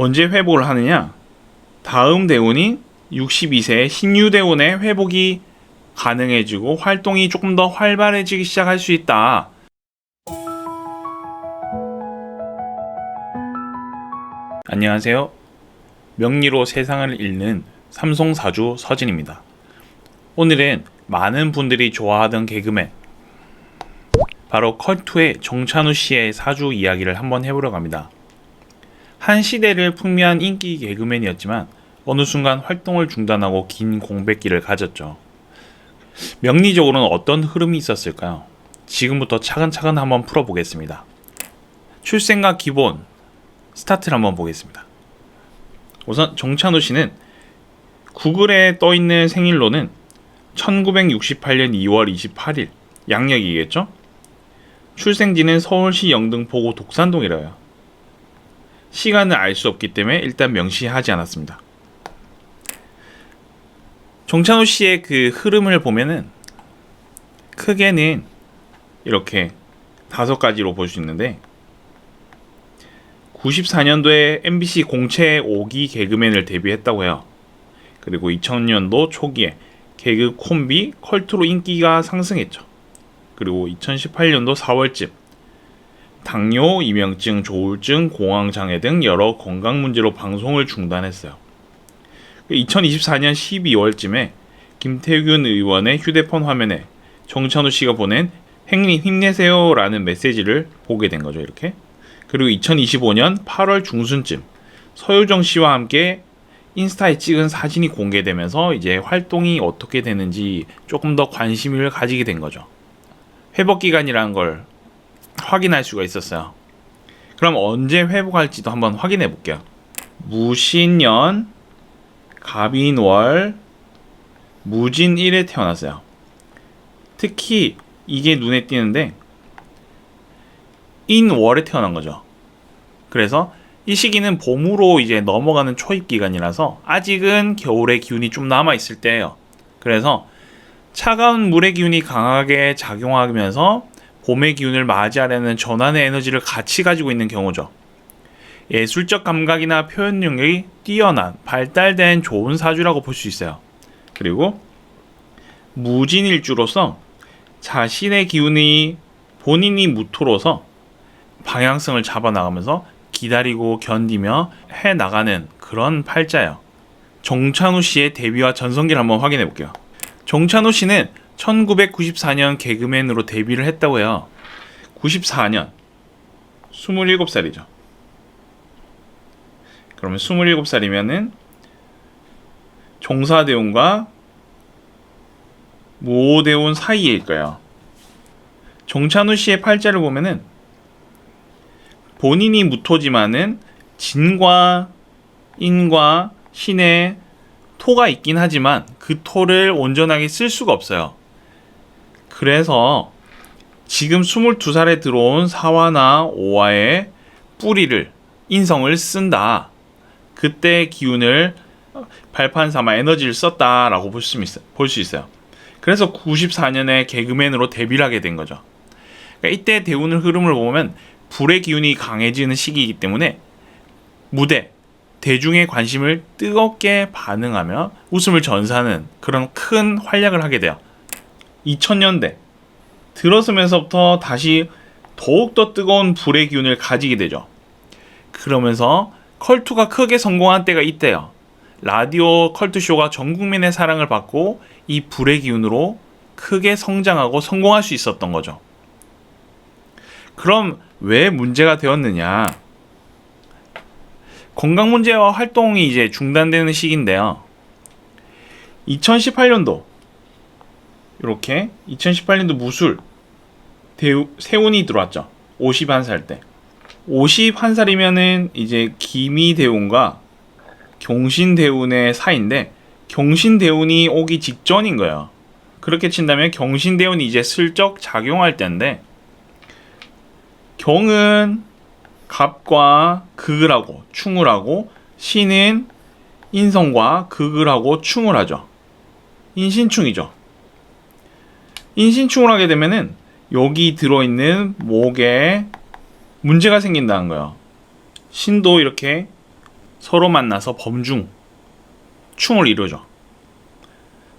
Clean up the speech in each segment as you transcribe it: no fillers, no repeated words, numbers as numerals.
언제 회복을 하느냐? 다음 대운인 62세 신유대운의 회복이 가능해지고 활동이 조금 더 활발해지기 시작할 수 있다. 안녕하세요. 명리로 세상을 읽는 삼송사주 서진입니다. 오늘은 많은 분들이 좋아하던 개그맨 바로 컬투의 정찬우 씨의 사주 이야기를 한번 해보려고 합니다. 한 시대를 풍미한 인기 개그맨이었지만 어느 순간 활동을 중단하고 긴 공백기를 가졌죠. 명리적으로는 어떤 흐름이 있었을까요? 지금부터 차근차근 한번 풀어보겠습니다. 출생과 기본 스타트를 한번 보겠습니다. 우선 정찬우 씨는 구글에 떠있는 생일로는 1968년 2월 28일 양력이겠죠? 출생지는 서울시 영등포구 독산동이라요. 시간을 알 수 없기 때문에 일단 명시하지 않았습니다. 정찬우 씨의 그 흐름을 보면은 크게는 이렇게 5가지로 볼 수 있는데 94년도에 MBC 공채 5기 개그맨을 데뷔했다고 해요. 그리고 2000년도 초기에 개그 콤비 컬투로 인기가 상승했죠. 그리고 2018년도 4월쯤 당뇨, 이명증, 조울증, 공황장애 등 여러 건강 문제로 방송을 중단했어요. 2024년 12월쯤에 김태균 의원의 휴대폰 화면에 정찬우 씨가 보낸 행님 힘내세요 라는 메시지를 보게 된 거죠. 이렇게. 그리고 2025년 8월 중순쯤 서유정 씨와 함께 인스타에 찍은 사진이 공개되면서 이제 활동이 어떻게 되는지 조금 더 관심을 가지게 된 거죠. 회복 기간이라는 걸 확인할 수가 있었어요. 그럼 언제 회복할지도 한번 확인해 볼게요. 무신년 갑인월 무진일에 태어났어요. 특히 이게 눈에 띄는데 인월에 태어난 거죠. 그래서 이 시기는 봄으로 이제 넘어가는 초입 기간이라서 아직은 겨울의 기운이 좀 남아 있을 때예요. 그래서 차가운 물의 기운이 강하게 작용하면서 봄의 기운을 맞이하려는 전환의 에너지를 같이 가지고 있는 경우죠. 예술적 감각이나 표현 능력이 뛰어난 발달된 좋은 사주라고 볼 수 있어요. 그리고 무진일주로서 자신의 기운이 본인이 무토로서 방향성을 잡아나가면서 기다리고 견디며 해나가는 그런 팔자예요. 정찬우 씨의 데뷔와 전성기를 한번 확인해 볼게요. 정찬우 씨는 1994년 개그맨으로 데뷔를 했다고 해요. 94년 27살이죠. 그러면 27살이면은 종사대운과 무오대운 사이일 거예요. 정찬우 씨의 팔자를 보면은 본인이 무토지만은 진과 인과 신의 토가 있긴 하지만 그 토를 온전하게 쓸 수가 없어요. 그래서 지금 22살에 들어온 사화나 오화의 뿌리를 인성을 쓴다. 그때 기운을 발판 삼아 에너지를 썼다라고 볼 수 있어요. 그래서 94년에 개그맨으로 데뷔를 하게 된 거죠. 그러니까 이때 대운의 흐름을 보면 불의 기운이 강해지는 시기이기 때문에 무대, 대중의 관심을 뜨겁게 반응하며 웃음을 전사하는 그런 큰 활약을 하게 돼요. 2000년대 들어서면서부터 다시 더욱더 뜨거운 불의 기운을 가지게 되죠. 그러면서 컬투가 크게 성공한 때가 이때요. 라디오 컬투쇼가 전 국민의 사랑을 받고 이 불의 기운으로 크게 성장하고 성공할 수 있었던 거죠. 그럼 왜 문제가 되었느냐? 건강 문제와 활동이 이제 중단되는 시기인데요. 2018년도 이렇게 2018년도 무술 세운이 들어왔죠. 51살 때. 51살이면은 이제 기미대운과 경신대운의 사이인데 경신대운이 오기 직전인 거예요. 그렇게 친다면 경신대운이 이제 슬쩍 작용할 때인데 경은 갑과 극을 하고 충을 하고 신은 인성과 극을 하고 충을 하죠. 인신충이죠. 인신충을 하게 되면은 여기 들어있는 목에 문제가 생긴다는 거예요. 신도 이렇게 서로 만나서 범중, 충을 이루죠.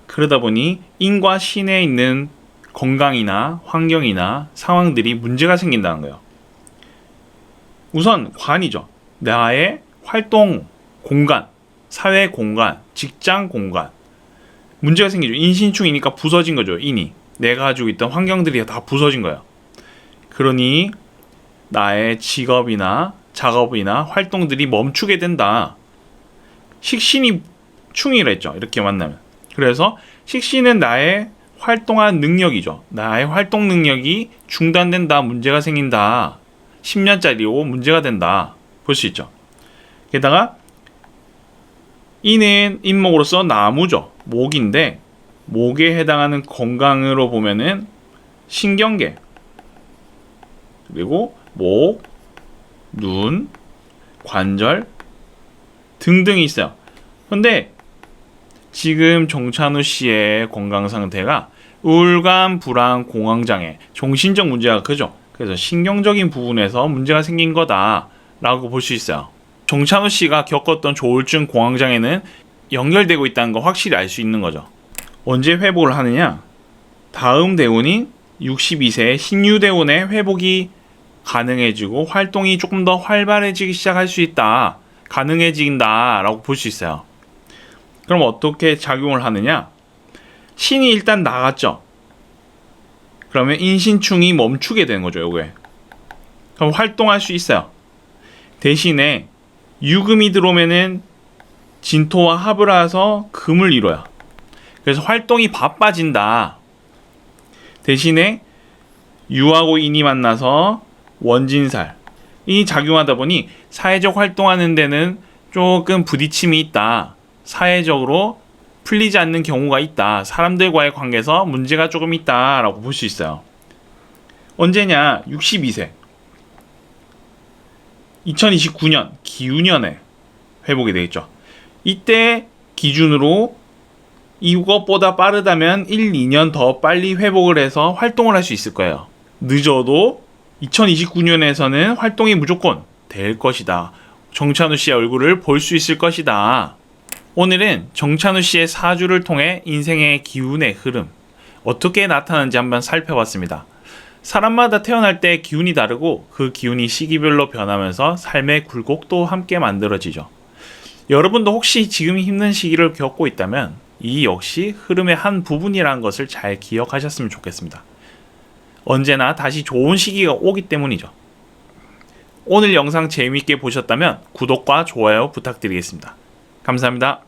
그러다 보니 인과 신에 있는 건강이나 환경이나 상황들이 문제가 생긴다는 거예요. 우선 관이죠. 나의 활동 공간, 사회 공간, 직장 공간. 문제가 생기죠. 인신충이니까 부서진 거죠. 인이. 내가 가지고 있던 환경들이 다 부서진 거예요. 그러니 나의 직업이나 작업이나 활동들이 멈추게 된다. 식신이 충이라 했죠. 이렇게 만나면. 그래서 식신은 나의 활동한 능력이죠. 나의 활동 능력이 중단된다. 문제가 생긴다. 10년짜리고 문제가 된다. 볼 수 있죠. 게다가 이는 인목으로서 나무죠. 목인데 목에 해당하는 건강으로 보면은 신경계 그리고 목, 눈, 관절 등등이 있어요. 근데 지금 정찬우 씨의 건강 상태가 우울감, 불안, 공황장애, 정신적 문제가 크죠. 그래서 신경적인 부분에서 문제가 생긴 거다라고 볼 수 있어요. 정찬우 씨가 겪었던 조울증, 공황장애는 연결되고 있다는 거 확실히 알 수 있는 거죠. 언제 회복을 하느냐? 다음 대운인 62세 신유대운의 회복이 가능해지고 활동이 조금 더 활발해지기 시작할 수 있다. 가능해진다라고 볼 수 있어요. 그럼 어떻게 작용을 하느냐? 신이 일단 나갔죠. 그러면 인신충이 멈추게 되는 거죠. 요게. 그럼 활동할 수 있어요. 대신에 유금이 들어오면은 진토와 합을 해서 금을 이뤄요. 그래서 활동이 바빠진다. 대신에 유하고 인이 만나서 원진살 이 작용하다 보니 사회적 활동하는 데는 조금 부딪힘이 있다. 사회적으로 풀리지 않는 경우가 있다. 사람들과의 관계에서 문제가 조금 있다라고 볼 수 있어요. 언제냐? 62세 2029년 기우년에 회복이 되겠죠. 이때 기준으로 이것보다 빠르다면 1, 2년 더 빨리 회복을 해서 활동을 할 수 있을 거예요. 늦어도 2029년에서는 활동이 무조건 될 것이다. 정찬우 씨의 얼굴을 볼 수 있을 것이다. 오늘은 정찬우 씨의 사주를 통해 인생의 기운의 흐름 어떻게 나타나는지 한번 살펴봤습니다. 사람마다 태어날 때 기운이 다르고 그 기운이 시기별로 변하면서 삶의 굴곡도 함께 만들어지죠. 여러분도 혹시 지금 힘든 시기를 겪고 있다면 이 역시 흐름의 한 부분이라는 것을 잘 기억하셨으면 좋겠습니다. 언제나 다시 좋은 시기가 오기 때문이죠. 오늘 영상 재미있게 보셨다면 구독과 좋아요 부탁드리겠습니다. 감사합니다.